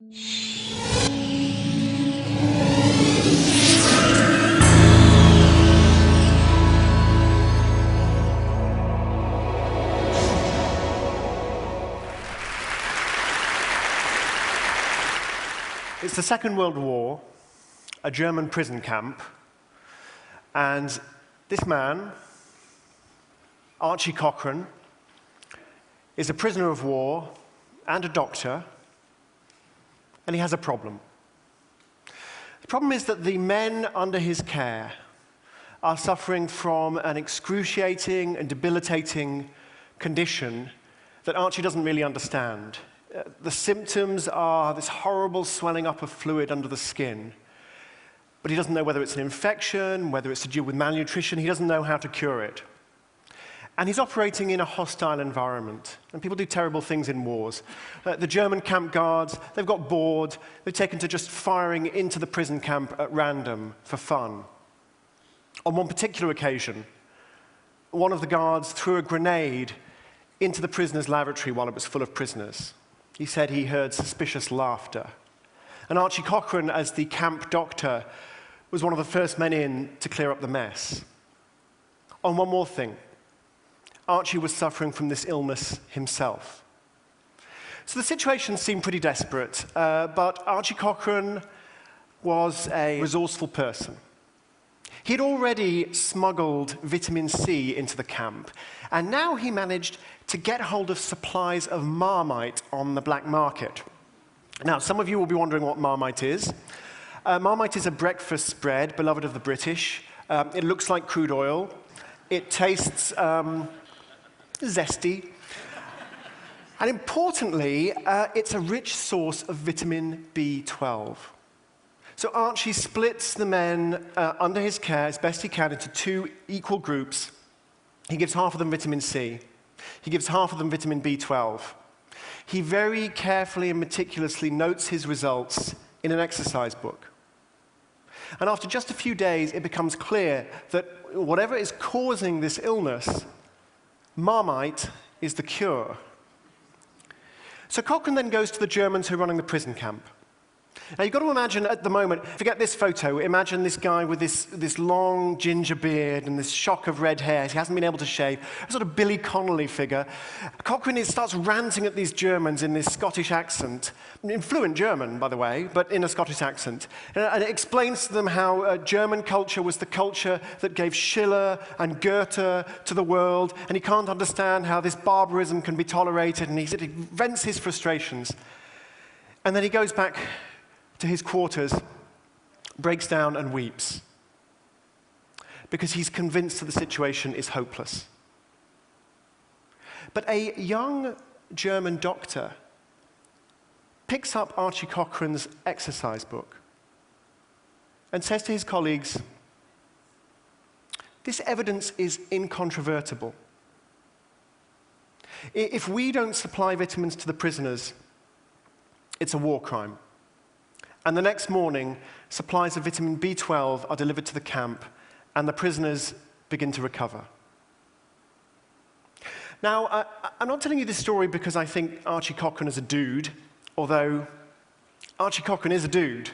It's the Second World War, a German prison camp, and this man, Archie Cochrane, is a prisoner of war and a doctor, and he has a problem. The problem is that the men under his care are suffering from an excruciating and debilitating condition that Archie doesn't really understand. The symptoms are this horrible swelling up of fluid under the skin, but he doesn't know whether it's an infection, whether it's to do with malnutrition. He doesn't know how to cure it. And he's operating in a hostile environment, and people do terrible things in wars. The German camp guards, they've got bored. They've taken to just firing into the prison camp at random for fun. On one particular occasion, one of the guards threw a grenade into the prisoner's lavatory while it was full of prisoners. He said he heard suspicious laughter. And Archie Cochrane, as the camp doctor, was one of the first men in to clear up the mess. On one more thing, Archie was suffering from this illness himself. So the situation seemed pretty desperate, but Archie Cochrane was a resourceful person. He'd already smuggled vitamin C into the camp, and now he managed to get hold of supplies of Marmite on the black market. Now, some of you will be wondering what Marmite is. Marmite is a breakfast spread, beloved of the British. It looks like crude oil. It tastes zesty. And importantly, it's a rich source of vitamin B12. So Archie splits the men under his care as best he can into two equal groups. He gives half of them vitamin C. He gives half of them vitamin B12. He very carefully and meticulously notes his results in an exercise book. And after just a few days, it becomes clear that whatever is causing this illness, Marmite is the cure. So Cochrane then goes to the Germans who are running the prison camp. Now, you've got to imagine at the moment, forget this photo, imagine this guy with this long ginger beard and this shock of red hair. He hasn't been able to shave, a sort of Billy Connolly figure. Cochrane starts ranting at these Germans in this Scottish accent, in fluent German, by the way, but in a Scottish accent. And it explains to them how German culture was the culture that gave Schiller and Goethe to the world, and he can't understand how this barbarism can be tolerated, and he vents his frustrations. And then he goes back to his quarters, breaks down and weeps because he's convinced that the situation is hopeless. But a young German doctor picks up Archie Cochrane's exercise book and says to his colleagues, "This evidence is incontrovertible. If we don't supply vitamins to the prisoners, it's a war crime." And the next morning, supplies of vitamin B12 are delivered to the camp, and the prisoners begin to recover. Now, I'm not telling you this story because I think Archie Cochrane is a dude, although Archie Cochrane is a dude.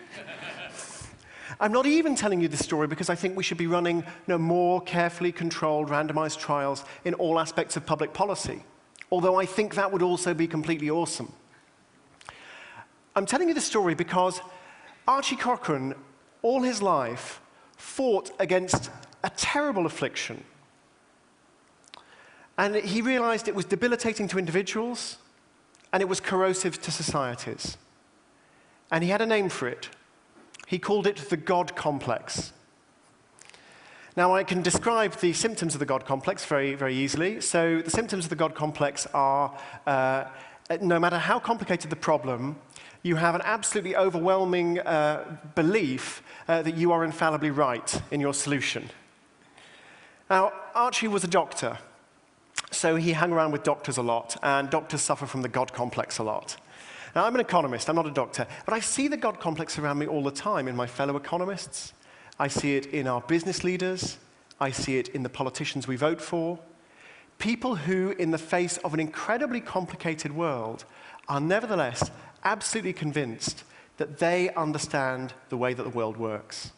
I'm not even telling you this story because I think we should be running more carefully controlled, randomized trials in all aspects of public policy, although I think that would also be completely awesome. I'm telling you this story because Archie Cochrane, all his life, fought against a terrible affliction. And he realized it was debilitating to individuals, and it was corrosive to societies. And he had a name for it. He called it the God complex. Now, I can describe the symptoms of the God complex very, very easily. So the symptoms of the God complex are, no matter how complicated the problem, you have an absolutely overwhelming belief that you are infallibly right in your solution. Now, Archie was a doctor, so he hung around with doctors a lot, and doctors suffer from the God complex a lot. Now, I'm an economist, I'm not a doctor, but I see the God complex around me all the time in my fellow economists. I see it in our business leaders. I see it in the politicians we vote for. People who, in the face of an incredibly complicated world, are nevertheless absolutely convinced that they understand the way that the world works.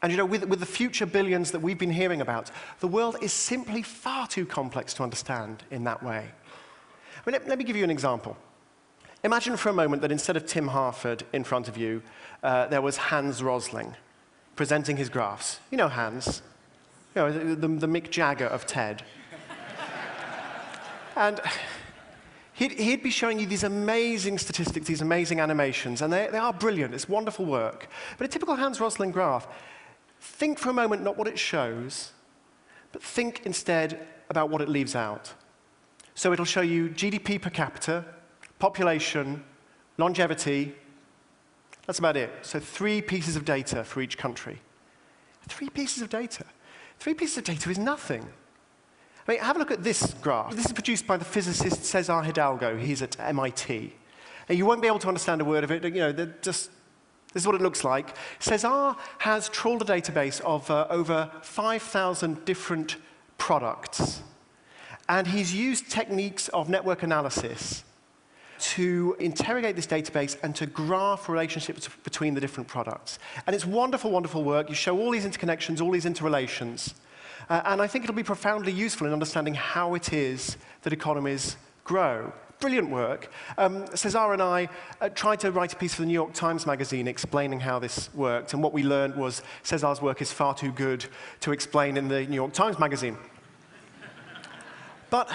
And with the future billions that we've been hearing about, the world is simply far too complex to understand in that way. I mean, let me give you an example. Imagine for a moment that instead of Tim Harford in front of you, there was Hans Rosling presenting his graphs. You know Hans, the Mick Jagger of TED. And he'd be showing you these amazing statistics, these amazing animations, and they are brilliant. It's wonderful work. But a typical Hans Rosling graph, think for a moment not what it shows, but think instead about what it leaves out. So it'll show you GDP per capita, population, longevity. That's about it. So 3 pieces of data for each country. 3 pieces of data. 3 pieces of data is nothing. I mean, have a look at this graph. This is produced by the physicist Cesar Hidalgo. He's at MIT. Now, you won't be able to understand a word of it. This is what it looks like. Cesar has trawled a database of over 5,000 different products. And he's used techniques of network analysis to interrogate this database and to graph relationships between the different products. And it's wonderful, wonderful work. You show all these interconnections, all these interrelations. And I think it'll be profoundly useful in understanding how it is that economies grow. Brilliant work. Cesar and I tried to write a piece for the New York Times Magazine explaining how this worked. And what we learned was Cesar's work is far too good to explain in the New York Times Magazine. But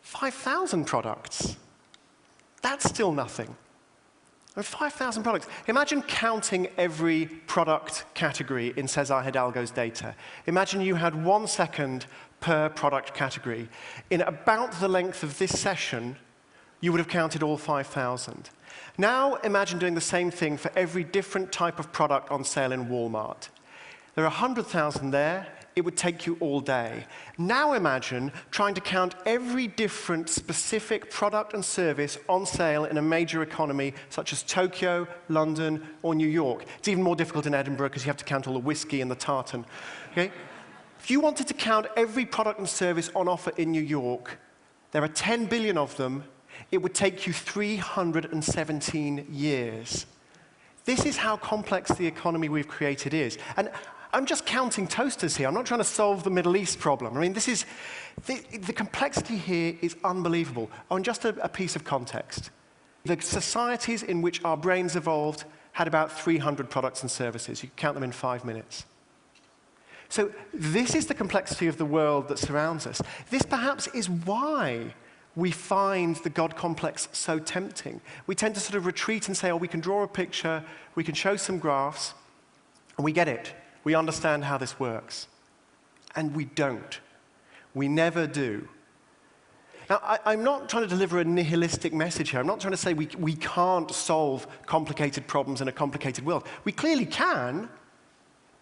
5,000 products, that's still nothing. I mean, 5,000 products. Imagine counting every product category in Cesar Hidalgo's data. Imagine you had 1 second per product category. In about the length of this session, you would have counted all 5,000. Now imagine doing the same thing for every different type of product on sale in Walmart. There are 100,000 there. It would take you all day. Now imagine trying to count every different specific product and service on sale in a major economy such as Tokyo, London, or New York. It's even more difficult in Edinburgh because you have to count all the whiskey and the tartan. Okay? If you wanted to count every product and service on offer in New York, there are 10 billion of them. It would take you 317 years. This is how complex the economy we've created is. And I'm just counting toasters here. I'm not trying to solve the Middle East problem. I mean, this is the complexity here is unbelievable. On just a piece of context, the societies in which our brains evolved had about 300 products and services. You can count them in 5 minutes. So this is the complexity of the world that surrounds us. This perhaps is why we find the God complex so tempting. We tend to sort of retreat and say, oh, we can draw a picture, we can show some graphs, and we get it. We understand how this works. And we don't. We never do. Now, I'm not trying to deliver a nihilistic message here. I'm not trying to say we can't solve complicated problems in a complicated world. We clearly can,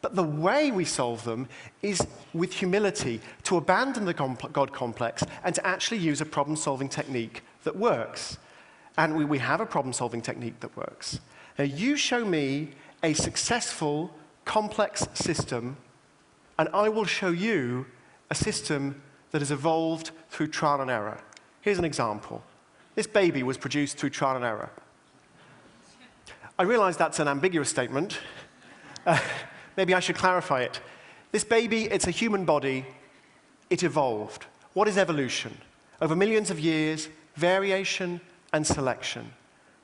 but the way we solve them is with humility, to abandon the God complex and to actually use a problem-solving technique that works. And we have a problem-solving technique that works. Now, you show me a successful complex system, and I will show you a system that has evolved through trial and error. Here's an example. This baby was produced through trial and error. I realize that's an ambiguous statement. Maybe I should clarify it. This baby, it's a human body. It evolved. What is evolution? Over millions of years, variation and selection.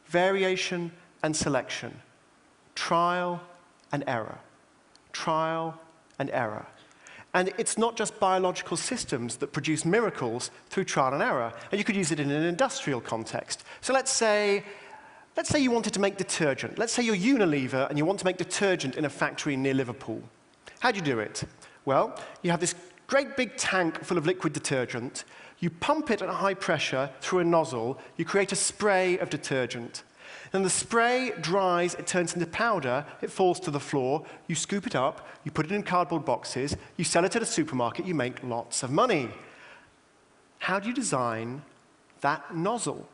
Variation and selection. Trial and error. Trial and error. And it's not just biological systems that produce miracles through trial and error. And you could use it in an industrial context. So let's say you wanted to make detergent. Let's say you're Unilever and you want to make detergent in a factory near Liverpool. How do you do it? Well, you have this great big tank full of liquid detergent. You pump it at high pressure through a nozzle. You create a spray of detergent. Then the spray dries, it turns into powder, it falls to the floor, you scoop it up, you put it in cardboard boxes, you sell it at a supermarket, you make lots of money. How do you design that nozzle?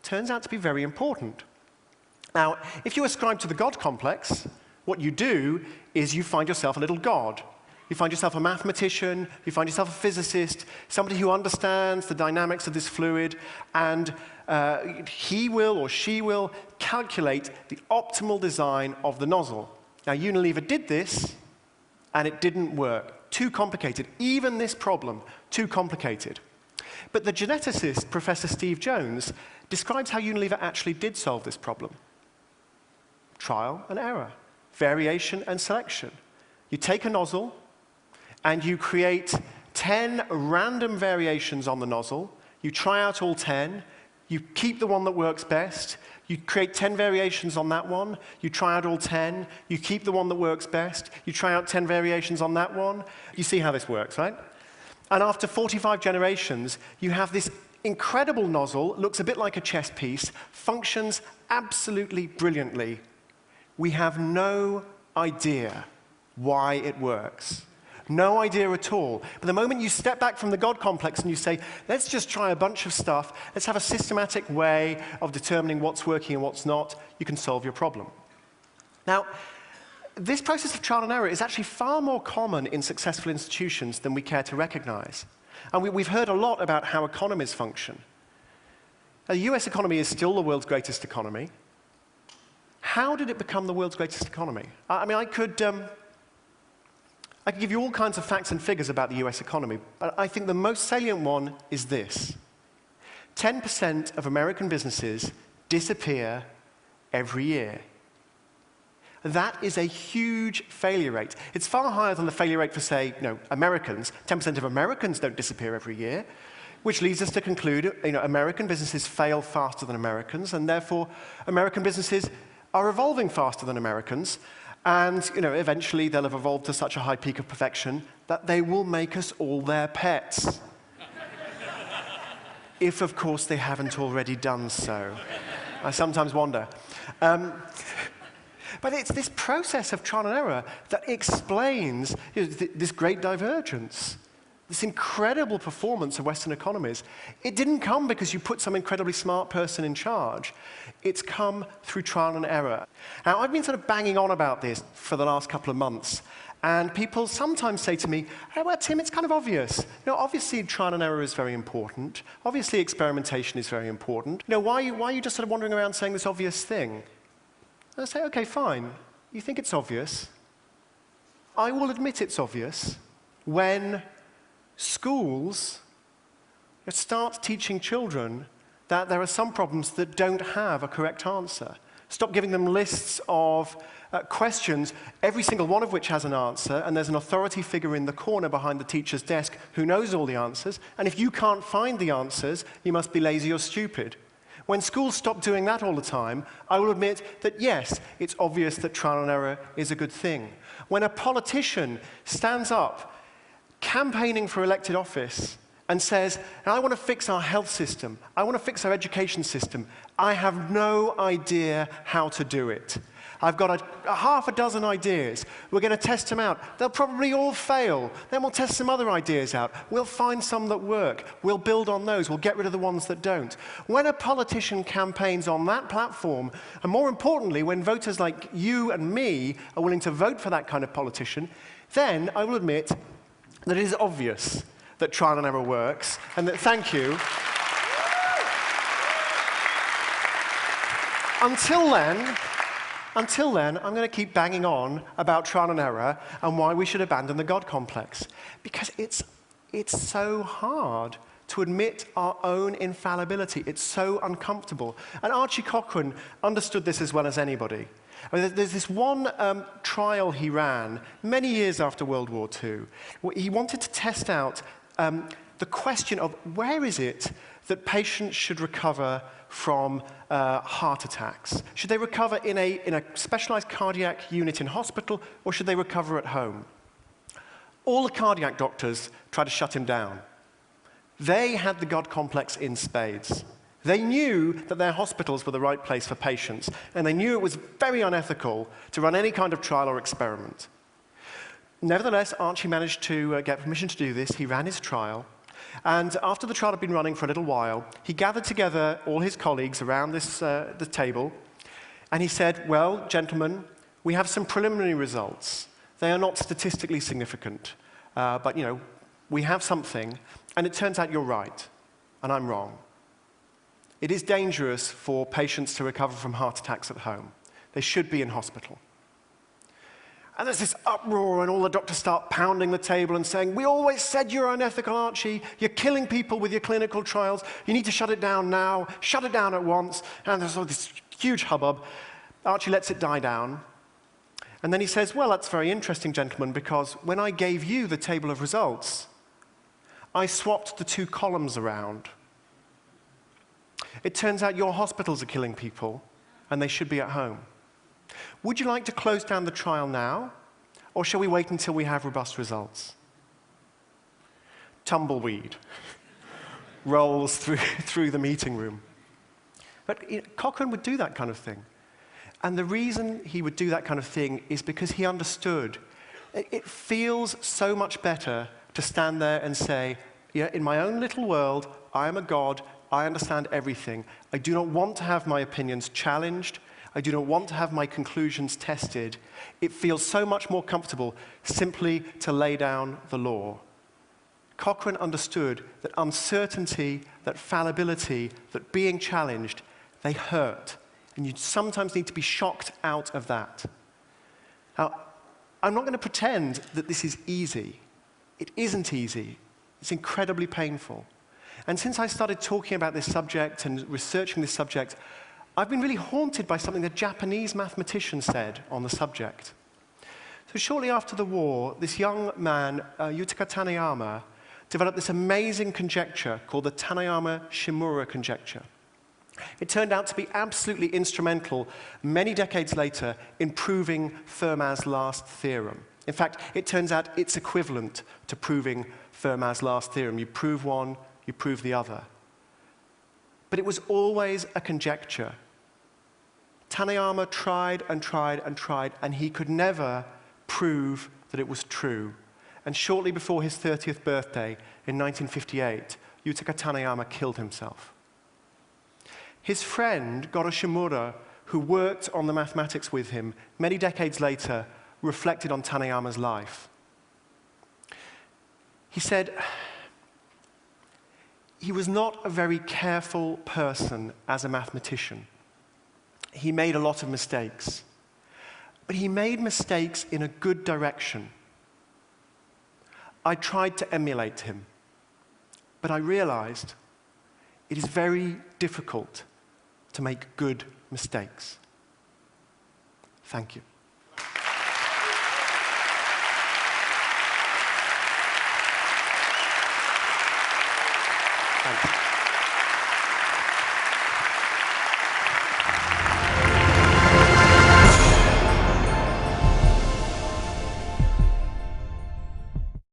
Turns out to be very important. Now, if you ascribe to the God complex, what you do is you find yourself a little god. You find yourself a mathematician, you find yourself a physicist, somebody who understands the dynamics of this fluid, and he will or she will calculate the optimal design of the nozzle. Now, Unilever did this, and it didn't work. Too complicated. Even this problem, too complicated. But the geneticist, Professor Steve Jones, describes how Unilever actually did solve this problem. Trial and error, variation and selection. You take a nozzle, and you create 10 random variations on the nozzle. You try out all 10. You keep the one that works best. You create 10 variations on that one. You try out all 10. You keep the one that works best. You try out 10 variations on that one. You see how this works, right? And after 45 generations, you have this incredible nozzle, looks a bit like a chess piece, functions absolutely brilliantly. We have no idea why it works. No idea at all. But the moment you step back from the God complex and you say, let's just try a bunch of stuff, let's have a systematic way of determining what's working and what's not, you can solve your problem. Now, this process of trial and error is actually far more common in successful institutions than we care to recognize. And we've heard a lot about how economies function. The US economy is still the world's greatest economy. How did it become the world's greatest economy? I mean, I could give you all kinds of facts and figures about the US economy, but I think the most salient one is this. 10% of American businesses disappear every year. That is a huge failure rate. It's far higher than the failure rate for, say, Americans. 10% of Americans don't disappear every year, which leads us to conclude, American businesses fail faster than Americans, and therefore American businesses are evolving faster than Americans. And eventually they'll have evolved to such a high peak of perfection that they will make us all their pets. If, of course, they haven't already done so. I sometimes wonder. But it's this process of trial and error that explains this great divergence, this incredible performance of Western economies. It didn't come because you put some incredibly smart person in charge. It's come through trial and error. Now, I've been sort of banging on about this for the last couple of months, and people sometimes say to me, hey, well, Tim, it's kind of obvious. Obviously, trial and error is very important. Obviously, experimentation is very important. Why are you just sort of wandering around saying this obvious thing? And I say, okay, fine. You think it's obvious. I will admit it's obvious when schools start teaching children that there are some problems that don't have a correct answer. Stop giving them lists of questions, every single one of which has an answer, and there's an authority figure in the corner behind the teacher's desk who knows all the answers, and if you can't find the answers, you must be lazy or stupid. When schools stop doing that all the time, I will admit that, yes, it's obvious that trial and error is a good thing. When a politician stands up campaigning for elected office and says, I want to fix our health system, I want to fix our education system, I have no idea how to do it. I've got a half a dozen ideas. We're going to test them out. They'll probably all fail. Then we'll test some other ideas out. We'll find some that work. We'll build on those. We'll get rid of the ones that don't. When a politician campaigns on that platform, and more importantly, when voters like you and me are willing to vote for that kind of politician, then I will admit that it is obvious that trial and error works, and that, thank you. Until then, I'm going to keep banging on about trial and error and why we should abandon the God complex. Because it's so hard to admit our own infallibility. It's so uncomfortable. And Archie Cochrane understood this as well as anybody. I mean, there's this one trial he ran many years after World War II. He wanted to test out the question of where is it that patients should recover from heart attacks? Should they recover in a specialized cardiac unit in hospital, or should they recover at home? All the cardiac doctors tried to shut him down. They had the God complex in spades. They knew that their hospitals were the right place for patients, and they knew it was very unethical to run any kind of trial or experiment. Nevertheless, Archie managed to get permission to do this. He ran his trial. And after the trial had been running for a little while, he gathered together all his colleagues around the table, and he said, well, gentlemen, we have some preliminary results. They are not statistically significant. but we have something, and it turns out you're right, and I'm wrong. It is dangerous for patients to recover from heart attacks at home. They should be in hospital. And there's this uproar, and all the doctors start pounding the table and saying, we always said you're unethical, Archie. You're killing people with your clinical trials. You need to shut it down now. Shut it down at once. And there's all this huge hubbub. Archie lets it die down. And then he says, well, that's very interesting, gentlemen, because when I gave you the table of results, I swapped the two columns around. It turns out your hospitals are killing people, and they should be at home. Would you like to close down the trial now, or shall we wait until we have robust results? Tumbleweed rolls through the meeting room. But Cochrane would do that kind of thing. And the reason he would do that kind of thing is because he understood it feels so much better to stand there and say, yeah, in my own little world, I am a god, I understand everything. I do not want to have my opinions challenged. I do not want to have my conclusions tested. It feels so much more comfortable simply to lay down the law. Cochrane understood that uncertainty, that fallibility, that being challenged, they hurt. And you sometimes need to be shocked out of that. Now, I'm not going to pretend that this is easy. It isn't easy. It's incredibly painful. And since I started talking about this subject and researching this subject, I've been really haunted by something the Japanese mathematician said on the subject. So shortly after the war, this young man, Yutaka Taniyama, developed this amazing conjecture called the Taniyama-Shimura conjecture. It turned out to be absolutely instrumental many decades later in proving Fermat's last theorem. In fact, it turns out it's equivalent to proving Fermat's last theorem. You prove one, you prove the other. But it was always a conjecture. Taniyama tried and tried and tried, and he could never prove that it was true. And shortly before his 30th birthday, in 1958, Yutaka Taniyama killed himself. His friend, Goro Shimura, who worked on the mathematics with him, many decades later, reflected on Taniyama's life. He said, he was not a very careful person as a mathematician. He made a lot of mistakes. But he made mistakes in a good direction. I tried to emulate him. But I realized it is very difficult to make good mistakes. Thank you.